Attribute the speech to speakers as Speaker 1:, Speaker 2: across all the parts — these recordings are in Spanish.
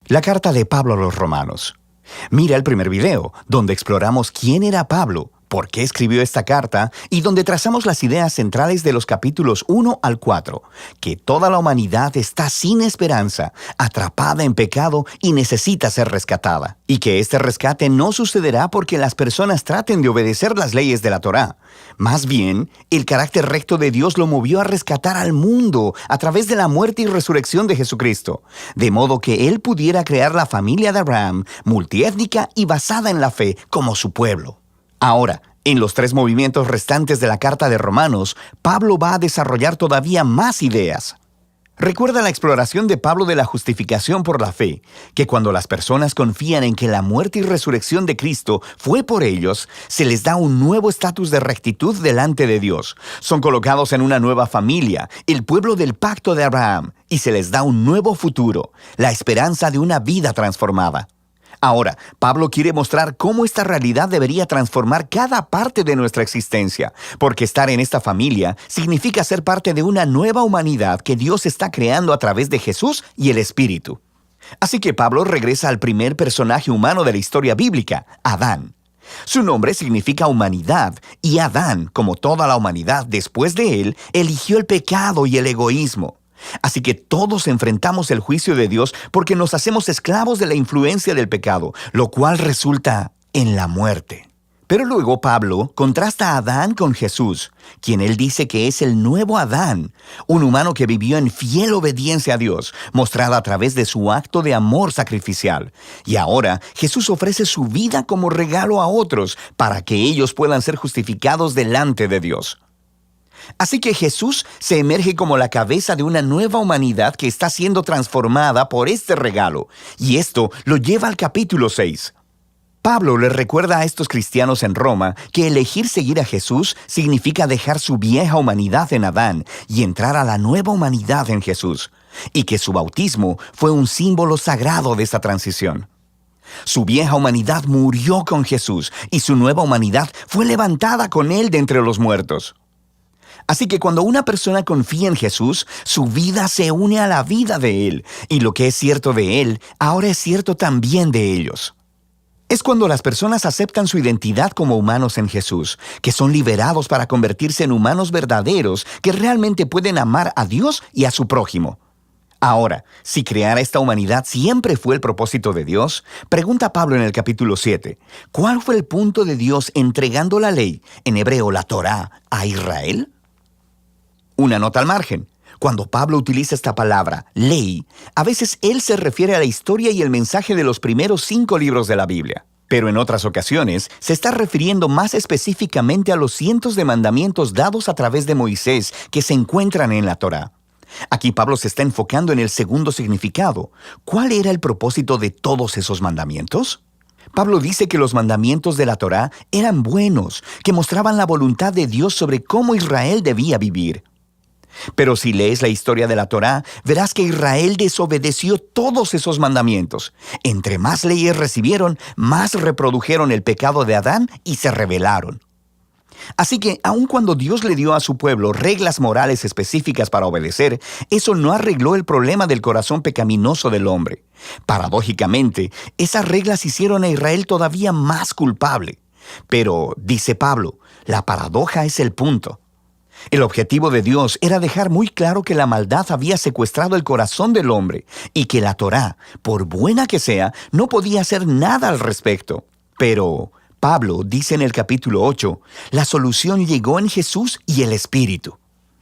Speaker 1: La carta de Pablo a los Romanos. Mira el primer video, donde exploramos quién era Pablo, por qué escribió esta carta y donde trazamos las ideas centrales de los capítulos 1 al 4, que toda la humanidad está sin esperanza, atrapada en pecado y necesita ser rescatada, y que este rescate no sucederá porque las personas traten de obedecer las leyes de la Torá. Más bien, el carácter recto de Dios lo movió a rescatar al mundo a través de la muerte y resurrección de Jesucristo, de modo que Él pudiera crear la familia de Abraham, multiétnica y basada en la fe, como su pueblo. Ahora, en los 3 movimientos restantes de la carta de Romanos, Pablo va a desarrollar todavía más ideas. Recuerda la exploración de Pablo de la justificación por la fe, que cuando las personas confían en que la muerte y resurrección de Cristo fue por ellos, se les da un nuevo estatus de rectitud delante de Dios. Son colocados en una nueva familia, el pueblo del pacto de Abraham, y se les da un nuevo futuro, la esperanza de una vida transformada. Ahora, Pablo quiere mostrar cómo esta realidad debería transformar cada parte de nuestra existencia, porque estar en esta familia significa ser parte de una nueva humanidad que Dios está creando a través de Jesús y el Espíritu. Así que Pablo regresa al primer personaje humano de la historia bíblica, Adán. Su nombre significa humanidad, y Adán, como toda la humanidad después de él, eligió el pecado y el egoísmo. Así que todos enfrentamos el juicio de Dios porque nos hacemos esclavos de la influencia del pecado, lo cual resulta en la muerte. Pero luego Pablo contrasta a Adán con Jesús, quien él dice que es el nuevo Adán, un humano que vivió en fiel obediencia a Dios, mostrada a través de su acto de amor sacrificial. Y ahora Jesús ofrece su vida como regalo a otros para que ellos puedan ser justificados delante de Dios. Así que Jesús se emerge como la cabeza de una nueva humanidad que está siendo transformada por este regalo, y esto lo lleva al capítulo 6. Pablo le recuerda a estos cristianos en Roma que elegir seguir a Jesús significa dejar su vieja humanidad en Adán y entrar a la nueva humanidad en Jesús, y que su bautismo fue un símbolo sagrado de esta transición. Su vieja humanidad murió con Jesús, y su nueva humanidad fue levantada con Él de entre los muertos. Así que cuando una persona confía en Jesús, su vida se une a la vida de Él, y lo que es cierto de Él, ahora es cierto también de ellos. Es cuando las personas aceptan su identidad como humanos en Jesús, que son liberados para convertirse en humanos verdaderos que realmente pueden amar a Dios y a su prójimo. Ahora, si crear esta humanidad siempre fue el propósito de Dios, pregunta Pablo en el capítulo 7, ¿cuál fue el punto de Dios entregando la ley, en hebreo la Torá, a Israel? Una nota al margen. Cuando Pablo utiliza esta palabra, ley, a veces él se refiere a la historia y el mensaje de los primeros 5 libros de la Biblia. Pero en otras ocasiones se está refiriendo más específicamente a los cientos de mandamientos dados a través de Moisés que se encuentran en la Torá. Aquí Pablo se está enfocando en el segundo significado. ¿Cuál era el propósito de todos esos mandamientos? Pablo dice que los mandamientos de la Torá eran buenos, que mostraban la voluntad de Dios sobre cómo Israel debía vivir. Pero si lees la historia de la Torá, verás que Israel desobedeció todos esos mandamientos. Entre más leyes recibieron, más reprodujeron el pecado de Adán y se rebelaron. Así que, aun cuando Dios le dio a su pueblo reglas morales específicas para obedecer, eso no arregló el problema del corazón pecaminoso del hombre. Paradójicamente, esas reglas hicieron a Israel todavía más culpable. Pero, dice Pablo, la paradoja es el punto. El objetivo de Dios era dejar muy claro que la maldad había secuestrado el corazón del hombre y que la Torá, por buena que sea, no podía hacer nada al respecto. Pero Pablo dice en el capítulo 8, la solución llegó en Jesús y el Espíritu.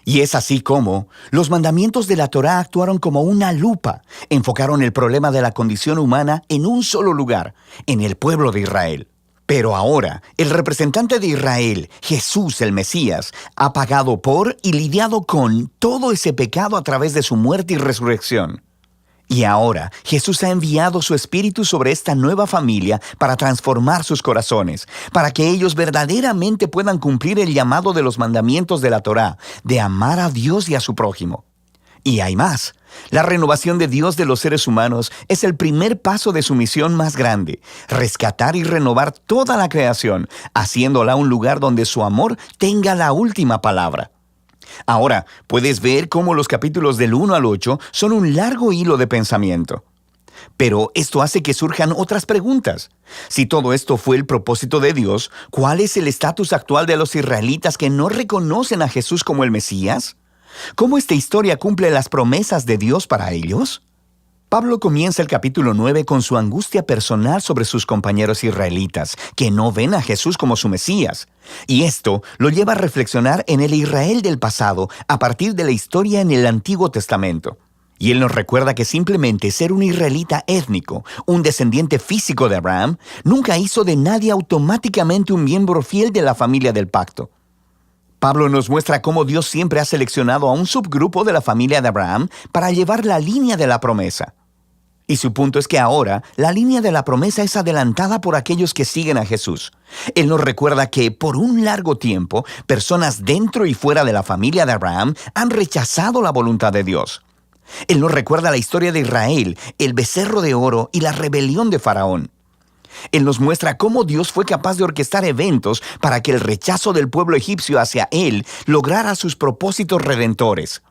Speaker 1: Y es así como los mandamientos de la Torá actuaron como una lupa, enfocaron el problema de la condición humana en un solo lugar, en el pueblo de Israel. Pero ahora, el representante de Israel, Jesús el Mesías, ha pagado por y lidiado con todo ese pecado a través de su muerte y resurrección. Y ahora, Jesús ha enviado su Espíritu sobre esta nueva familia para transformar sus corazones, para que ellos verdaderamente puedan cumplir el llamado de los mandamientos de la Torá, de amar a Dios y a su prójimo. Y hay más. La renovación de Dios de los seres humanos es el primer paso de su misión más grande, rescatar y renovar toda la creación, haciéndola un lugar donde su amor tenga la última palabra. Ahora, puedes ver cómo los capítulos del 1 al 8 son un largo hilo de pensamiento. Pero esto hace que surjan otras preguntas. Si todo esto fue el propósito de Dios, ¿cuál es el estatus actual de los israelitas que no reconocen a Jesús como el Mesías? ¿Cómo esta historia cumple las promesas de Dios para ellos? Pablo comienza el capítulo 9 con su angustia personal sobre sus compañeros israelitas, que no ven a Jesús como su Mesías. Y esto lo lleva a reflexionar en el Israel del pasado a partir de la historia en el Antiguo Testamento. Y él nos recuerda que simplemente ser un israelita étnico, un descendiente físico de Abraham, nunca hizo de nadie automáticamente un miembro fiel de la familia del pacto. Pablo nos muestra cómo Dios siempre ha seleccionado a un subgrupo de la familia de Abraham para llevar la línea de la promesa. Y su punto es que ahora la línea de la promesa es adelantada por aquellos que siguen a Jesús. Él nos recuerda que por un largo tiempo, personas dentro y fuera de la familia de Abraham han rechazado la voluntad de Dios. Él nos recuerda la historia de Israel, el becerro de oro y la rebelión de Faraón. Él nos muestra cómo Dios fue capaz de orquestar eventos para que el rechazo del pueblo egipcio hacia él lograra sus propósitos redentores.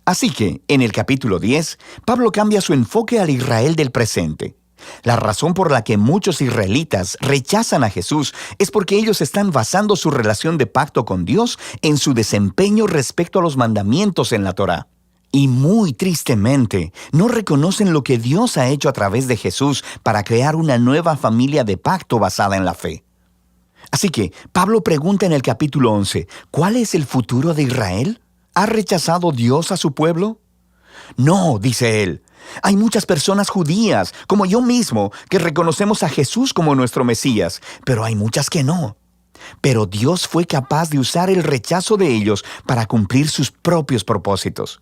Speaker 1: Así que, en el capítulo 10, Pablo cambia su enfoque al Israel del presente. La razón por la que muchos israelitas rechazan a Jesús es porque ellos están basando su relación de pacto con Dios en su desempeño respecto a los mandamientos en la Torá. Y muy tristemente, no reconocen lo que Dios ha hecho a través de Jesús para crear una nueva familia de pacto basada en la fe. Así que, Pablo pregunta en el capítulo 11, ¿cuál es el futuro de Israel? ¿Ha rechazado Dios a su pueblo? No, dice él. Hay muchas personas judías, como yo mismo, que reconocemos a Jesús como nuestro Mesías, pero hay muchas que no. Pero Dios fue capaz de usar el rechazo de ellos para cumplir sus propios propósitos.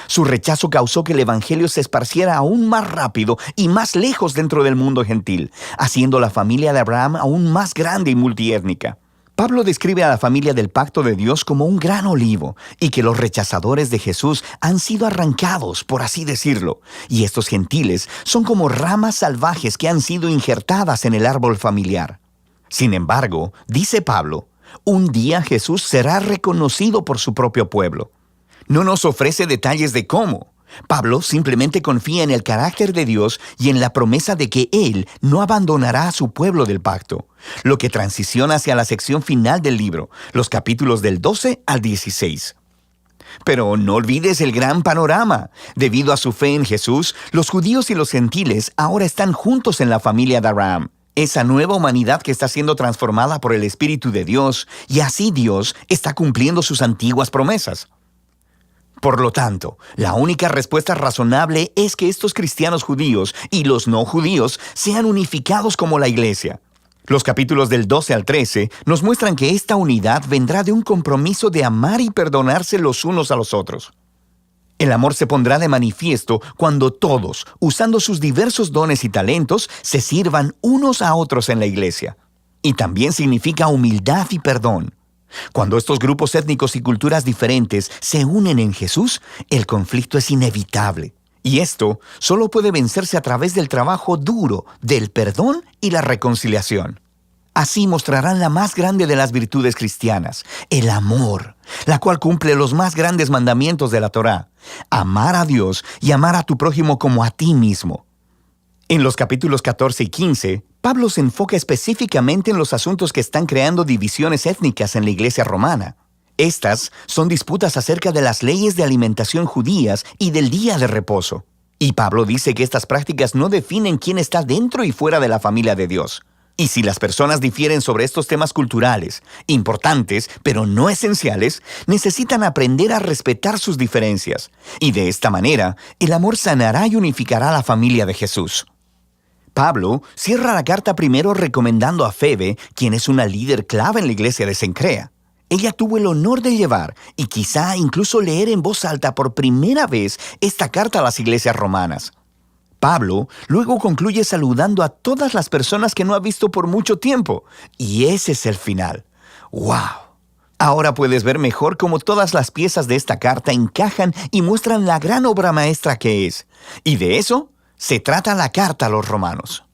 Speaker 1: Su rechazo causó que el evangelio se esparciera aún más rápido y más lejos dentro del mundo gentil, haciendo la familia de Abraham aún más grande y multiétnica. Pablo describe a la familia del pacto de Dios como un gran olivo y que los rechazadores de Jesús han sido arrancados, por así decirlo, y estos gentiles son como ramas salvajes que han sido injertadas en el árbol familiar. Sin embargo, dice Pablo, un día Jesús será reconocido por su propio pueblo. No nos ofrece detalles de cómo. Pablo simplemente confía en el carácter de Dios y en la promesa de que Él no abandonará a su pueblo del pacto, lo que transiciona hacia la sección final del libro, los capítulos del 12 al 16. Pero no olvides el gran panorama. Debido a su fe en Jesús, los judíos y los gentiles ahora están juntos en la familia de Abraham. Esa nueva humanidad que está siendo transformada por el Espíritu de Dios, y así Dios está cumpliendo sus antiguas promesas. Por lo tanto, la única respuesta razonable es que estos cristianos judíos y los no judíos sean unificados como la iglesia. Los capítulos del 12 al 13 nos muestran que esta unidad vendrá de un compromiso de amar y perdonarse los unos a los otros. El amor se pondrá de manifiesto cuando todos, usando sus diversos dones y talentos, se sirvan unos a otros en la iglesia. Y también significa humildad y perdón. Cuando estos grupos étnicos y culturas diferentes se unen en Jesús, el conflicto es inevitable. Y esto solo puede vencerse a través del trabajo duro, del perdón y la reconciliación. Así mostrarán la más grande de las virtudes cristianas, el amor, la cual cumple los más grandes mandamientos de la Torá: amar a Dios y amar a tu prójimo como a ti mismo. En los capítulos 14 y 15, Pablo se enfoca específicamente en los asuntos que están creando divisiones étnicas en la iglesia romana. Estas son disputas acerca de las leyes de alimentación judías y del día de reposo. Y Pablo dice que estas prácticas no definen quién está dentro y fuera de la familia de Dios. Y si las personas difieren sobre estos temas culturales, importantes pero no esenciales, necesitan aprender a respetar sus diferencias. Y de esta manera, el amor sanará y unificará a la familia de Jesús. Pablo cierra la carta primero recomendando a Febe, quien es una líder clave en la iglesia de Cencrea. Ella tuvo el honor de llevar y quizá incluso leer en voz alta por primera vez esta carta a las iglesias romanas. Pablo luego concluye saludando a todas las personas que no ha visto por mucho tiempo. Y ese es el final. ¡Wow! Ahora puedes ver mejor cómo todas las piezas de esta carta encajan y muestran la gran obra maestra que es. Y de eso se trata la carta a los romanos.